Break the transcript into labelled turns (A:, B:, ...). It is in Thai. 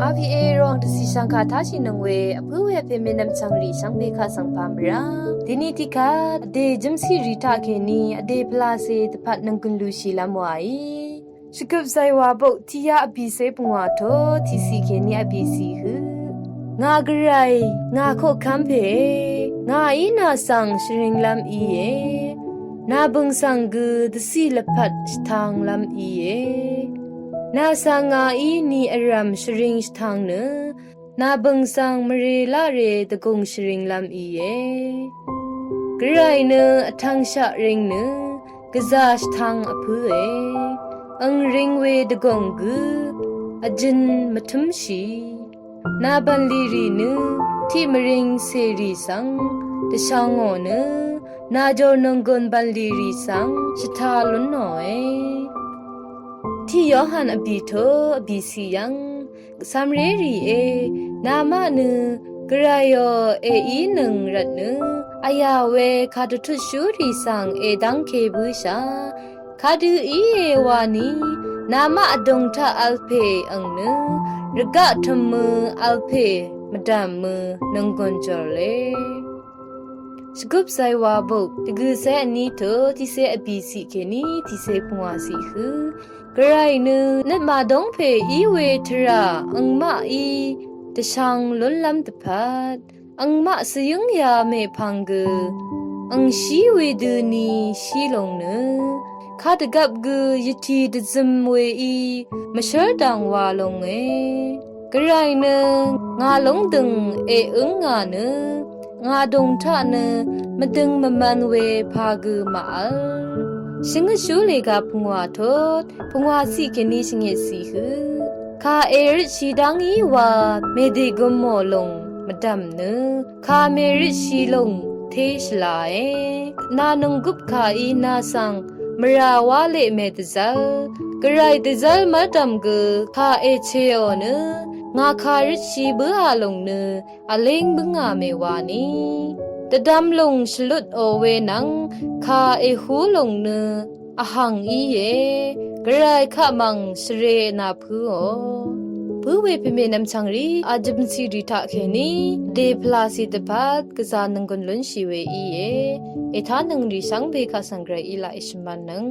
A: RPA รองดิฉันคาทาชินงเวอผู้เวเฟมินัมชังรีชังเบคาสังพามราดินิติกาเดจิมซีริทาเคนีอเดพลาเซตพัดนังกุนลูชีลามวายสกุบไซวาบุทิยาอภิเซปงวาโททิสิเคนีอภิสีหืงากระไรงาโคคัมเพงาอีนาสังชริงลำอีเยนาบึงสังกุดสีลพัดทางลำอีเยนาสังอาอีนีอรัมชริงทางเนนาบึงสังมเรลาเรตะกงชริงลำอีเยกระไรเนทังชะริงเนกะซาชทางอภุเออังริงเวตะกงกุอจินมทุมชีนาบันลีรีเนที่มริงเซรีสังตะชางโอเนนาจอนังกนบันลีรีสังชะทาลุนหน่อยที่ยอหันอบีโทอบีสียังสามเรรีเอนามะเนกระยอเออีหนึ่งรัดเนอายาเวคาดทุชูรีสังเอดังเคบุชาคาดูอีเอวานีนามะอดงทะอัลเพอังเนรกะทมืออัลเพมดามมือนังกอนจอเลสกุบไซวาบุกตะกุเซอันนี้โทที่เซอบีสีเคนีที่เซพงวาสีคือกระไรเนนัดมาดงเพอีเวทราอังมาอีตะช่างล้นลำตะพัดอังมาสยุงยาเมพังกอังชีเวดูนีชีลงเนคาดกับกุยทีดซึมเวอีมาเชิดดังวาลงเอกระไรเนงาลงดึงเออึงงาเนงาดงทะเนมาดึงมามันเวพากุมาอัลชิงชูเลกาพงวาทดพงวาสีเคนีชิงเยสีหือคาเอริชีดังอีวาเมดิกุมโมลงมาดำเนคาเมริชีลงเทชลาเอนานุงกุบคาอีนาสังมราวาเลเมตซัลกระไรตซัลมาดำกุคาเอเชโอเนงาคาริชีเบือลงเนอเลงบึงอาเมวานีตะดำลงฉลุดโอเวนังคาเอหูลงเนอหังอีเยกระไรขะมังสเรนาพูโอผู้เวพิเมนำชังรีอาจเป็นสิริทะเคนีเดพลาสิตพัดกษานังกนลุนชีเวอีเอเอทานังรีสังเบคาสังเกรอีลาอิชมันนัง